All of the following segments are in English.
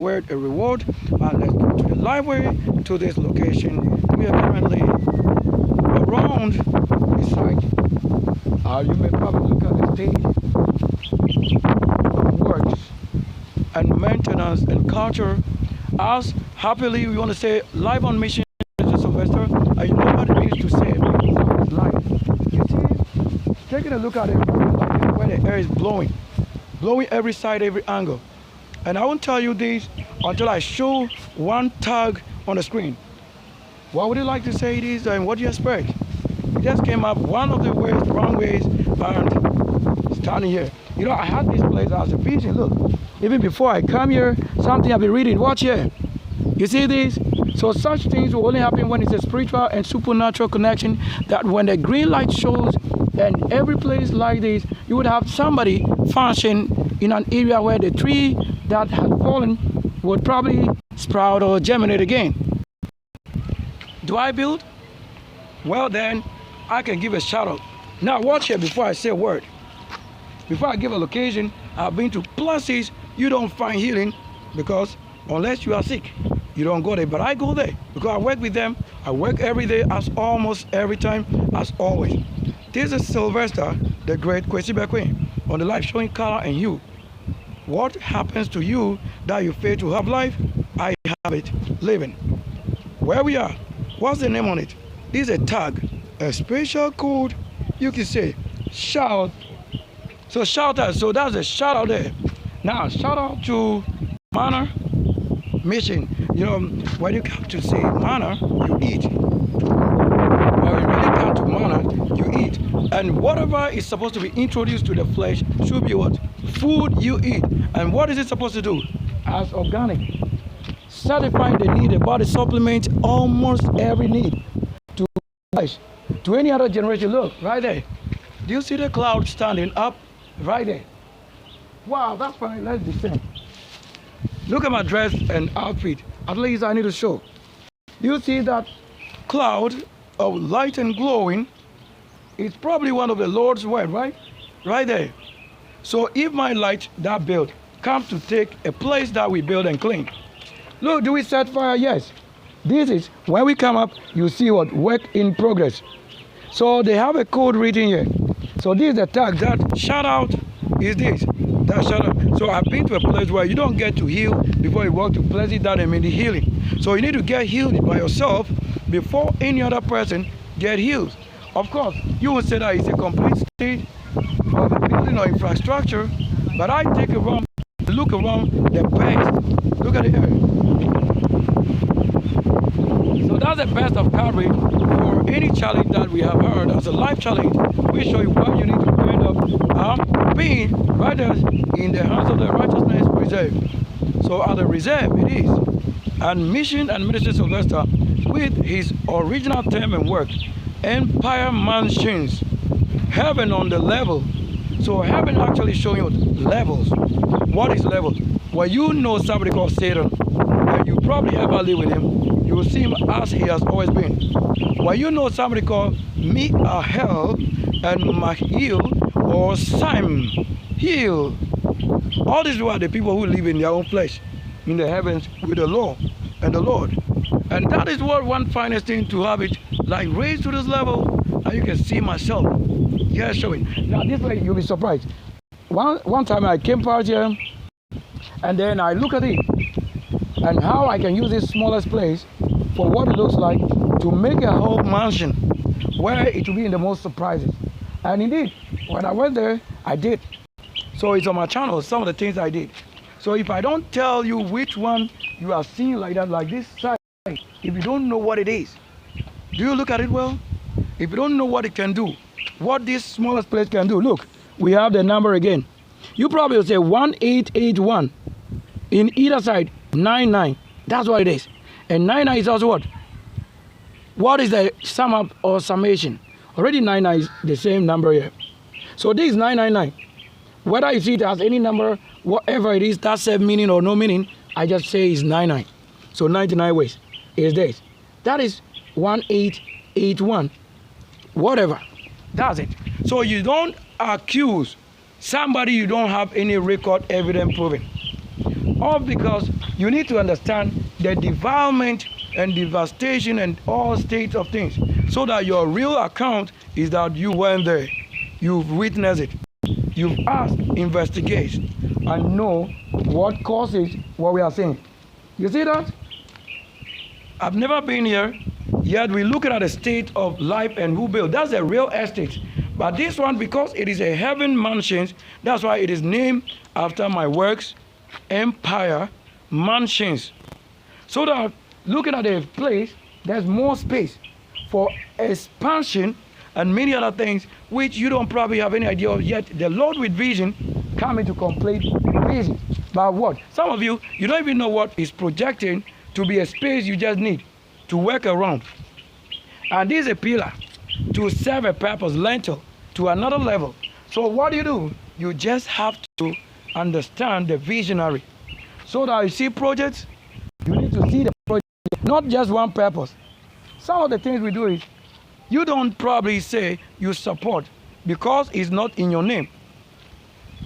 word a reward. Let's go to the library to this location. We are currently around the site. You may probably look at the stage of works and maintenance and culture. As happily we want to say live on mission, Mr. Sylvester. You know what it means to say it's live. You see, taking a look at it like where the air is blowing every side, every angle. And I won't tell you this until I show one tag on the screen. What would you like to say it is and what do you expect? It just came up one of the ways, runways, and standing here. You know, I had this place as a vision. Look, even before I come here, something I've been reading. Watch here. You see this? So such things will only happen when it's a spiritual and supernatural connection, that when the green light shows and every place like this, you would have somebody function in an area where the tree that had fallen would probably sprout or germinate again. Do I build? Well then, I can give a shout out. Now watch here before I say a word. Before I give a location, I've been to places you don't find healing, because unless you are sick, you don't go there. But I go there because I work with them. I work every day, as almost every time, as always. This is Sylvester, the great Kwesi Queen, on the life showing color and hue. What happens to you that you fail to have life? I have it living. Where we are, what's the name on it? This is a tag, a special code. You can say shout. So shout out. So that's a shout out there. Now shout out to Manor Mission. You know, when you come to say manna, you eat. When you really come to manna, you eat. And whatever is supposed to be introduced to the flesh should be what? Food you eat. And what is it supposed to do? As organic. Satisfying the need, the body supplement almost every need to flesh. To any other generation. Look, right there. Do you see the cloud standing up? Right there. Wow, that's fine. Let's descend. Look at my dress and outfit. At least I need to show. You see that cloud of light and glowing? It's probably one of the Lord's word, right? Right there. So if my light that built comes to take a place that we build and clean. Look, do we set fire? Yes. This is when we come up, you see what? Work in progress. So they have a code written here. So this is the tag. That shout out is this. That shout out. So I've been to a place where you don't get to heal before you walk to places that mean the healing. So you need to get healed by yourself before any other person get healed. Of course, you will say that it's a complete state of a building or infrastructure, but I take a run, look around the best. Look at the area. So that's the best of coverage for any challenge that we have heard as a life challenge. We show you what you need to end up being right there in the hands of the righteousness reserve. So at the reserve it is. And Mission and Minister Sylvester with his original term and work, Empire Mansions, heaven on the level. So heaven actually showing you levels. What is level? Well, you know somebody called Satan, and you probably ever live with him. You will see him as he has always been. Well, you know somebody called Mi'ahel and Mahil or Simhil. All these are the people who live in their own flesh, in the heavens with the law and the Lord. And that is what one finest thing to have it like raised to this level, and you can see myself. Yeah, showing. Now this way you'll be surprised. One time I came past here, and then I look at it and how I can use this smallest place for what it looks like to make a whole mansion where it will be in the most surprises. And indeed, when I went there, I did. So it's on my channel, some of the things I did. So if I don't tell you which one you are seeing like that, like this side, if you don't know what it is, do you look at it well? If you don't know what it can do, what this smallest place can do, look, we have the number again. You probably will say 1881. In either side, 99. That's what it is. And 99 is also what? What is the sum up or summation? Already 99 is the same number here. So this is 999. Whether you see it as any number, whatever it is, that's a meaning or no meaning, I just say it's 99. So 99 ways is this. That is 1881. Whatever. That's it. So you don't accuse somebody you don't have any record evidence proving. All because you need to understand the defilement and devastation and all states of things, so that your real account is that you went there, you've witnessed it, you've asked, investigate, and know what causes what we are saying. You see that? I've never been here, yet we're looking at the state of life and who built. That's a real estate. But this one, because it is a heaven mansion, that's why it is named after my works, empire, mansions. So that looking at the place, there's more space for expansion and many other things which you don't probably have any idea of yet. The Lord with vision come into complete vision. But what? Some of you, you don't even know what is projecting to be a space you just need to work around. And this is a pillar to serve a purpose, lentil, to another level. So what do? You just have to understand the visionary. So that you see projects, you need to see the project, not just one purpose. Some of the things we do is, you don't probably say you support because it's not in your name.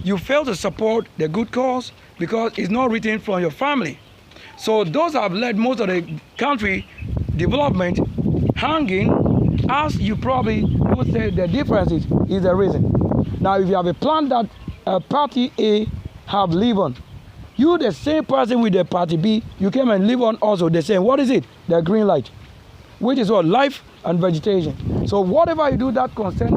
You fail to support the good cause because it's not written from your family. So those have led most of the country development hanging, as you probably would say the difference is the reason. Now if you have a plan that party A have live on, you the same person with the party B, you came and live on also the same. What is it? The green light, which is what? Life and vegetation. So whatever you do that concerns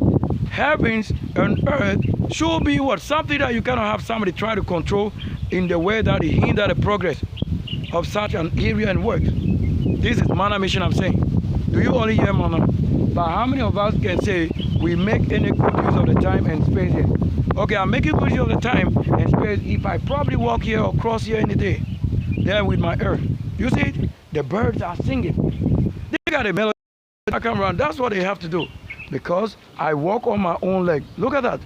heavens and earth should be what? Something that you cannot have somebody try to control in the way that it hinder the progress of such an area and work. This is manna mission I'm saying. Do you only hear manna? But how many of us can say we make any good use of the time and space here? Okay, I'm making good use of the time and space if I probably walk here or cross here any day. There with my earth. You see it? The birds are singing. They got a melody. I come around. That's what they have to do. Because I walk on my own leg. Look at that.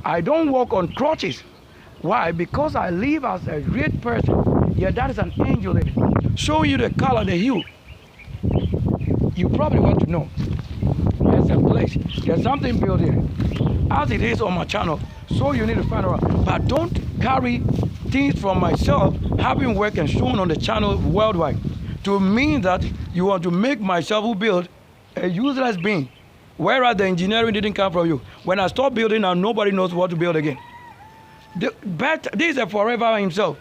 I don't walk on crutches. Why? Because I live as a great person. Yeah, that is an angel in it. Showing you the color, the hue. You probably want to know. There's a place. There's something built here. As it is on my channel, so you need to find out. But don't carry things from myself having work and shown on the channel worldwide to mean that you want to make myself who build a useless being, whereas the engineering didn't come from you. When I stop building now, nobody knows what to build again. But this is a forever himself.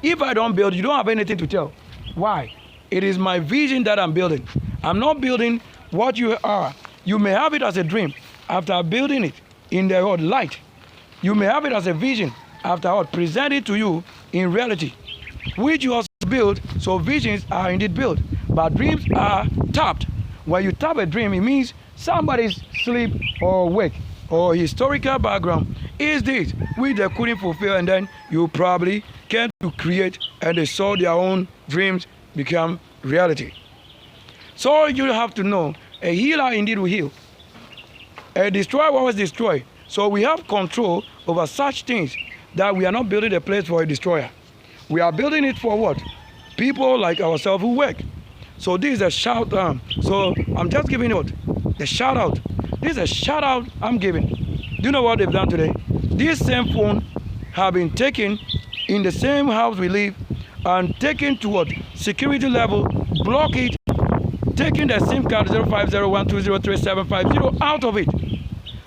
If I don't build, you don't have anything to tell. Why? It is my vision that I'm building. I'm not building what you are. You may have it as a dream after building it in the light. You may have it as a vision after present it to you in reality, which you also build. So visions are indeed built, but dreams are tapped. When you tap a dream, it means somebody's sleep or wake or historical background is this which they couldn't fulfill, and then you probably came to create and they saw their own dreams become reality. So you have to know a healer indeed will heal. A destroyer will always destroy. So we have control over such things that we are not building a place for a destroyer. We are building it for what? People like ourselves who work. So this is a shout out. So I'm just giving it the shout out. This is a shout out I'm giving. Do you know what they've done today? This same phone have been taken in the same house we live and taken to what? Security level, block it, taking the SIM card 0501203750 out of it.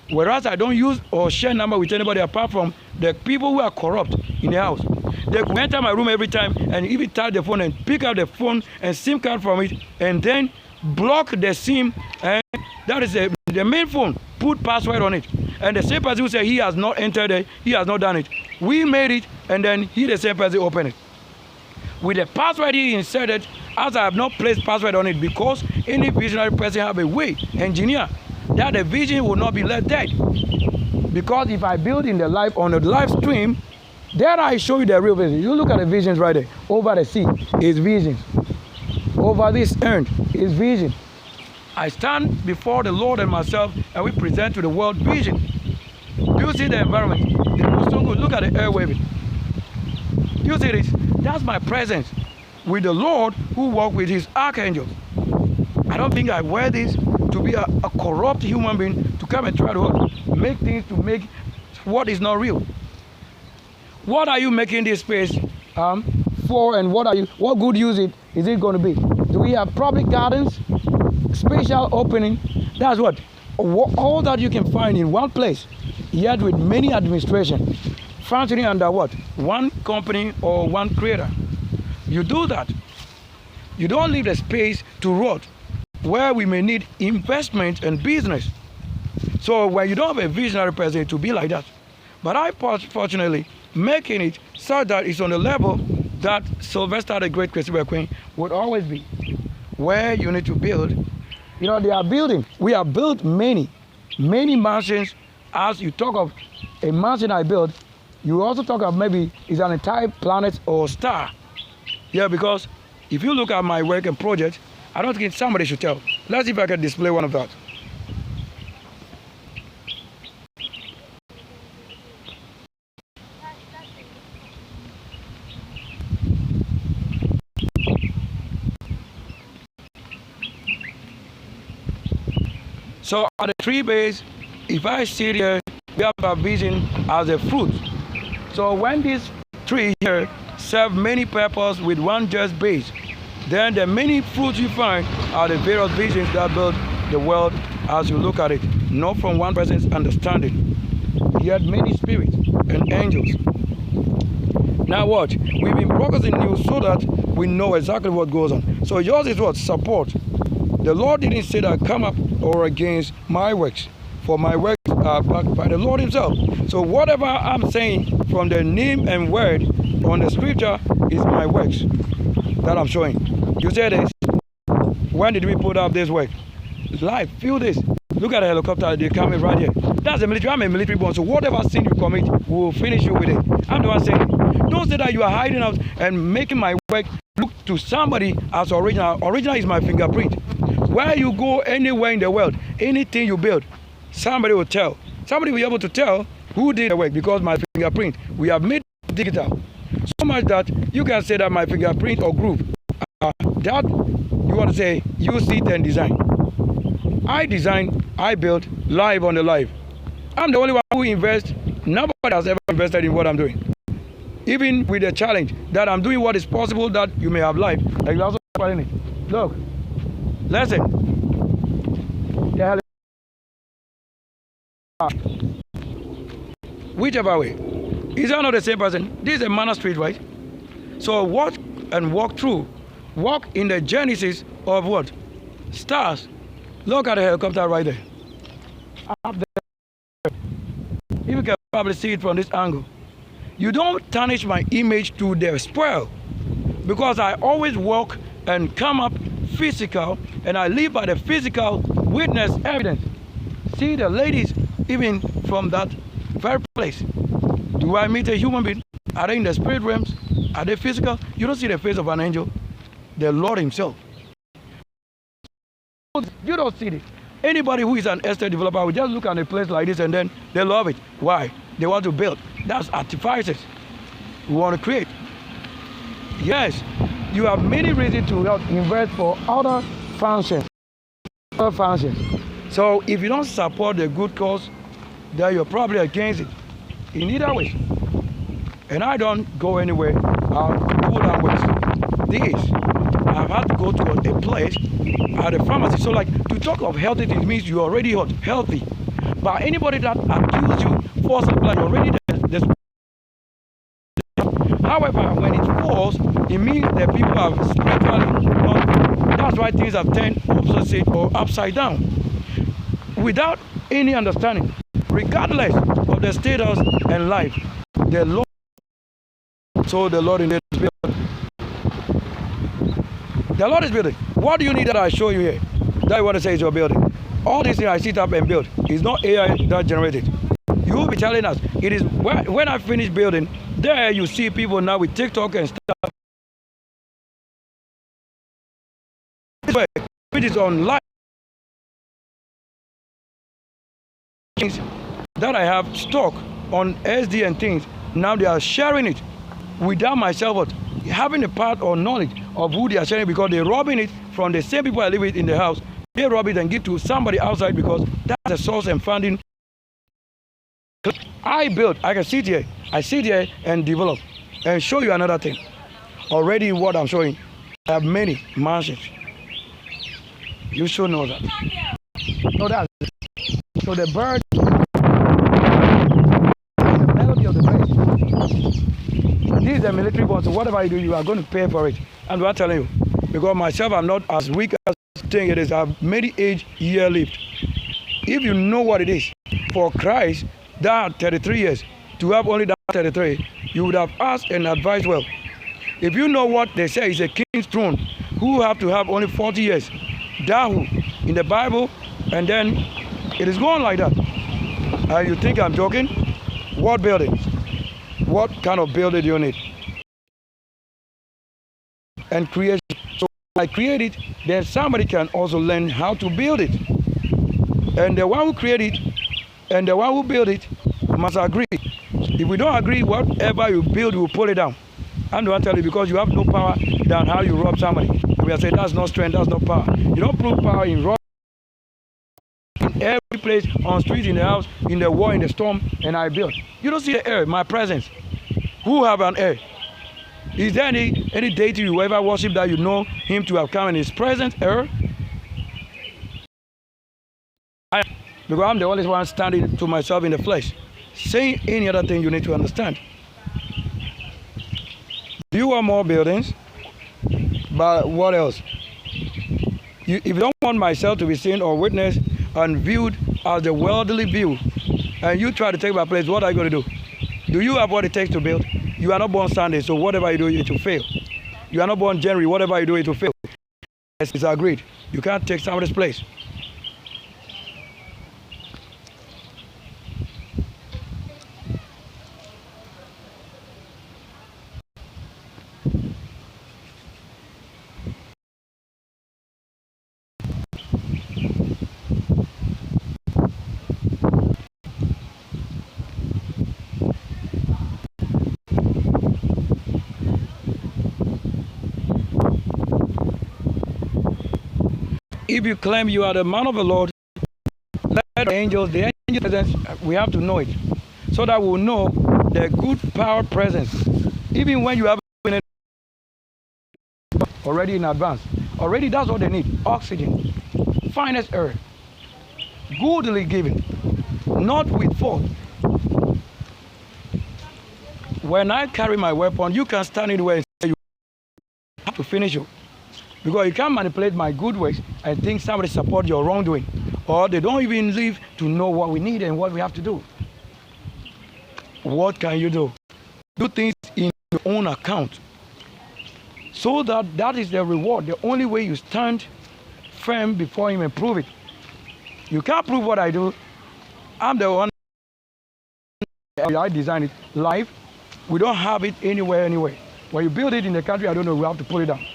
Whereas I don't use or share number with anybody apart from the people who are corrupt in the house. They could enter my room every time and even touch the phone and pick up the phone and SIM card from it and then block the SIM, and that is the main phone, put password on it. And the same person who said he has not entered it, he has not done it. We made it and then he the same person opened it. With the password he inserted, as I have not placed password on it, because any visionary person have a way, engineer, that the vision will not be left dead. Because if I build in the live on the live stream, there I show you the real vision. You look at the visions right there. Over the sea is visions. Over this earth is vision. I stand before the Lord and myself and we present to the world vision. Do you see the environment? It was so good. Look at the air waving. Do you see this? That's my presence with the Lord who walked with his archangels. I don't think I wear this to be a corrupt human being to come and try to make things to make what is not real. What are you making this space for, and what good use is it going to be? Do we have public gardens, special opening? That's what all that you can find in one place, yet with many administration functioning under what? One company or one creator. You do that. You don't leave the space to rot, where we may need investment and business. So when you don't have a visionary person to be like that, but I fortunately making it so that it's on the level that Sylvester the Great Christopher Queen would always be, where you need to build. You know, they are building. We have built many mansions. As you talk of a mansion I built, you also talk of maybe it's an entire planet or star. Yeah, because if you look at my work and project, I don't think somebody should tell. Let's see if I can display one of that. So at the tree base, if I sit here, we have a vision as a fruit. So when this tree here serve many purposes with one just base, then the many fruits you find are the various visions that build the world as you look at it, not from one person's understanding, yet many spirits and angels. Now watch, we've been broadcasting news so that we know exactly what goes on. So yours is what? Support. The Lord didn't say that come up or against my works, for my works are backed by the Lord himself. So whatever I'm saying from the name and word on the scripture is my works that I'm showing. You say this, when did we put up this work? Live, feel this. Look at the helicopter, they're coming right here. That's the military. I'm a military born, so whatever sin you commit, we'll finish you with it. I'm the one saying, don't say that you are hiding out and making my work look to somebody as original. Original is my fingerprint. Where you go anywhere in the world, anything you build, somebody will tell. Somebody will be able to tell who did the work because my fingerprint, we have made it digital. So much that you can say that my fingerprint or group, that you want to say, use it and design. I design, I build, live on the live. I'm the only one who invests. Nobody has ever invested in what I'm doing. Even with the challenge that I'm doing what is possible that you may have life. Like you also in it. Look, listen. Whichever way. Is that not the same person? This is a Manor Street, right? So walk and walk through. Walk in the genesis of what? Stars. Look at the helicopter right there. Up there. You can probably see it from this angle. You don't tarnish my image to the spoil, because I always walk and come up physical, and I live by the physical witness evidence. See the ladies even from that very place. Do I meet a human being? Are they in the spirit realms? Are they physical? You don't see the face of an angel. The Lord himself. You don't see it. Anybody who is an estate developer will just look at a place like this and then they love it. Why? They want to build. That's artifices. We want to create. Yes, you have many reasons to invest for other functions. So if you don't support the good cause, then you're probably against it. In either way. And I don't go anywhere. I'll do that way. This, I've had to go to a place at a pharmacy. So like to talk of healthy, it means you're already healthy. But anybody that accuses you falsely, like you're already there. However, when it falls, it means that people have spiritually not. That's why things have turned opposite or upside down. Without any understanding, regardless of the status and life, the Lord. So the Lord in this building. The Lord is building. What do you need that I show you here? That you want to say is your building. All these things I sit up and build is not AI that generated. You will be telling us. It is when I finish building, there you see people now with TikTok and stuff. It is online. Things that I have stock on SD and things. Now they are sharing it without myself having a part or knowledge of who they are sharing, because they're robbing it from the same people I live with in the house. They rob it and give to somebody outside because that's the source and funding. I build. I can sit here. I sit here and develop. And show you another thing. Already what I'm showing, I have many mansions. You should know that. So that. So the bird, the melody of the bird. This is a military bond, so whatever you do, you are going to pay for it. And I'm telling you, because myself, I'm not as weak as I think it is. I have many age year lived. If you know what it is, for Christ, that 33 years, to have only that 33, you would have asked and advised well. If you know what they say is a king's throne, who have to have only 40 years, Dahu in the Bible, and then it is going like that. You think I'm joking? What building? What kind of building do you need? And creation. So I create it, then somebody can also learn how to build it. And the one who created it and the one who built it must agree. If we don't agree, whatever you build, you will pull it down. I'm the one telling you, because you have no power than how you rob somebody. And we are saying that's not strength, that's not power. You don't prove power in robbing. In every place, on street, in the house, in the war, in the storm, and I built. You don't see the air, my presence. Who have an air? Is there any deity you ever worship that you know him to have come in his presence, air? Because I'm the only one standing to myself in the flesh. Saying any other thing you need to understand. Do you want more buildings? But what else? If you don't want myself to be seen or witnessed and viewed as the worldly view, and you try to take my place, what are you going to do? Do you have what it takes to build? You are not born Sunday, so whatever you do, it will fail. You are not born January, whatever you do, it will fail. It's agreed. You can't take somebody's place. If you claim you are the man of the Lord, let the angels presence, we have to know it. So that we'll know the good power presence. Even when you have been already in advance. Already that's what they need. Oxygen. Finest air. Goodly given. Not with fault. When I carry my weapon, you can stand anywhere and say you have to finish you. Because you can't manipulate my good works and think somebody support your wrongdoing. Or they don't even live to know what we need and what we have to do. What can you do? Do things in your own account. So that is the reward. The only way you stand firm before him and prove it. You can't prove what I do. I'm the one. I designed it. Life, we don't have it anywhere. When you build it in the country, I don't know, we have to pull it down.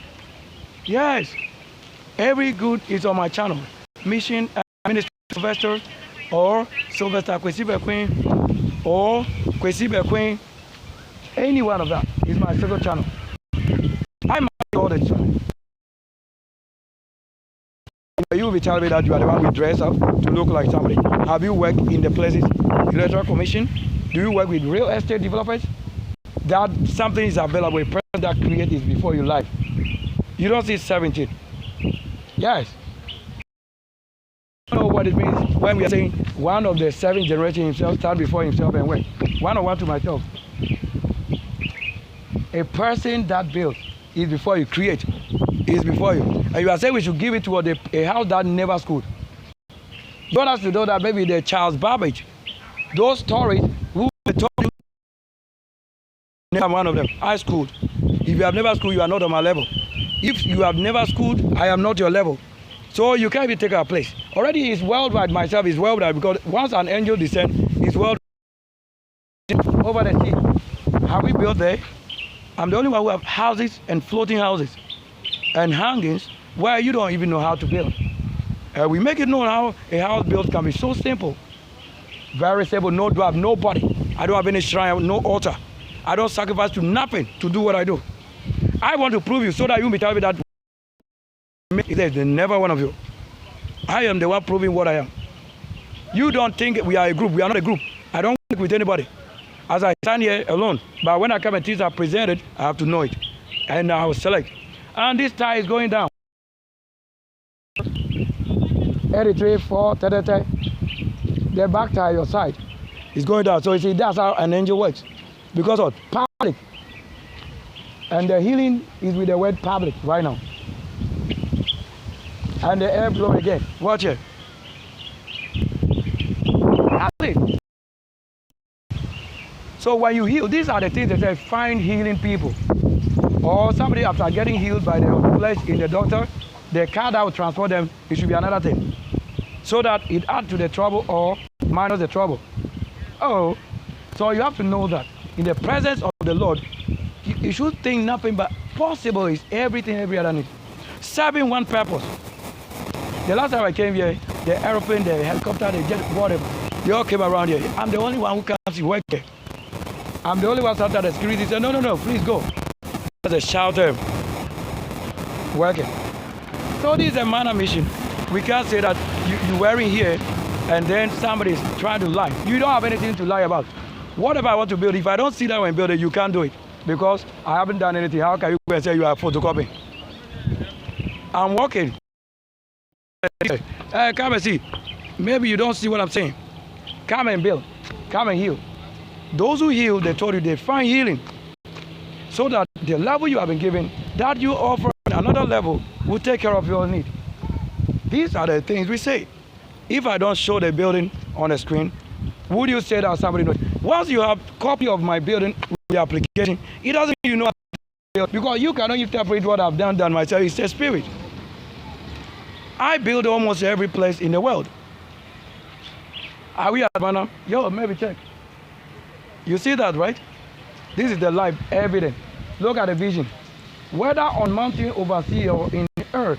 Yes, every good is on my channel. Mission Ministry Sylvester or Sylvester Kwesi Queen or Kwesi Queen. Any one of that is my second channel. I manage all the channel. You will be telling me that you are the one who dress up to look like somebody. Have you worked in the places, electoral commission? Do you work with real estate developers? That something is available, a person that creates it before you live. You don't see 17. Yes. You know what it means when we are saying one of the 7 generations himself start before himself and went. One to myself. A person that builds is before you create. Is before you. And you are saying we should give it to a house that never schooled. You want us to know that maybe the Charles Babbage, those stories who told you, I'm one of them. I schooled. If you have never schooled, you are not on my level. If you have never schooled, I am not your level. So you can't even take our place. Already it's worldwide, myself is worldwide, because once an angel descends, it's worldwide. Over the sea. Have we built there? I'm the only one who have houses and floating houses and hangings where you don't even know how to build. We make it known how a house built can be so simple. Very simple, no dwarf, nobody. I don't have any shrine, no altar. I don't sacrifice to nothing to do what I do. I want to prove you so that you will be telling me that there's never one of you. I am the one proving what I am. You don't think we are a group. We are not a group. I don't work with anybody. As I stand here alone, but when I come and things are presented, I have to know it, and I will select. And this tie is going down. 83, 4, 33. The back tie, your side, is going down. So you see, that's how an angel works. Because of public. And the healing is with the word public right now. And the air blow again. Watch it. So when you heal, these are the things that say find healing people. Or somebody after getting healed by the flesh in the doctor, the car that will transport them, it should be another thing. So that it adds to the trouble or minus the trouble. Oh, so you have to know that in the presence of the Lord, you should think nothing but possible is everything, every other need. Serving one purpose. The last time I came here, the aeroplane, the helicopter, the jet, whatever, they all came around here. I'm the only one who can't see work here. I'm the only one after the security said, no, please go. There's a shouter working. So this is a minor mission. We can't say that you're wearing here and then somebody is trying to lie. You don't have anything to lie about. Whatever I want to build, if I don't see that when building, you can't do it because I haven't done anything. How can you go and say you are photocopying? I'm working. Come and see. Maybe you don't see what I'm saying. Come and build. Come and heal. Those who heal, they told you they find healing. So that the level you have been given, that you offer another level will take care of your need. These are the things we say. If I don't show the building on the screen, would you say that somebody knows? Once you have a copy of my building with the application, it doesn't mean you know because you cannot interpret what I've done myself. It's a spirit. I build almost every place in the world. Are we at Mana? Yo, maybe check. You see that, right? This is the life evidence. Look at the vision. Whether on mountain, overseas, or in the earth.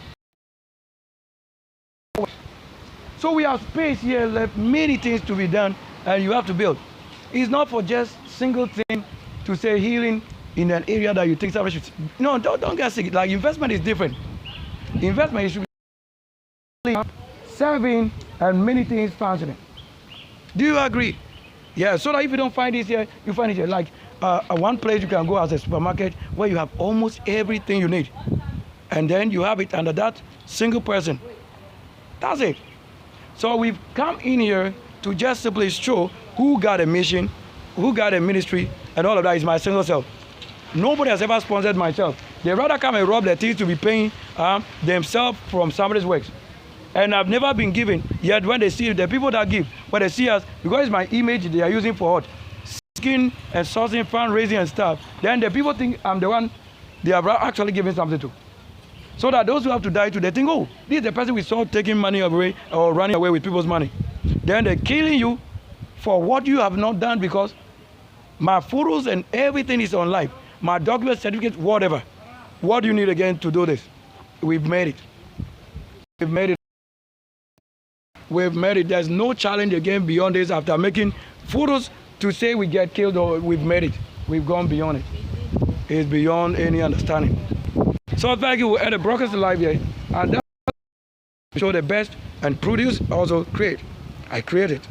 So we have space here left, many things to be done, and you have to build. It's not for just single thing to say healing in an area that you think somebody should. No, don't get sick. Like investment is different. Investment should be serving and many things functioning. Do you agree? Yeah, so that if you don't find this here, you find it here. Like one place you can go as a supermarket where you have almost everything you need. And then you have it under that single person. That's it. So we've come in here to just simply show who got a mission, who got a ministry, and all of that is my single self. Nobody has ever sponsored myself. They rather come and rob their things to be paying themselves from somebody's works. And I've never been given, yet when they see the people that give, when they see us, because it's my image they are using for what? Skin and sourcing, fundraising and stuff, then the people think I'm the one they are actually giving something to. So that those who have to die too, they think, oh, this is the person we saw taking money away or running away with people's money. Then they're killing you for what you have not done because my photos and everything is on live. My document, certificates, whatever. What do you need again to do this? We've made it. We've made it. We've made it. There's no challenge again beyond this after making photos to say we get killed or we've made it. We've gone beyond it. It's beyond any understanding. So thank you. We're at the Brokers Live here. And that show the best and produce, also create. I create it.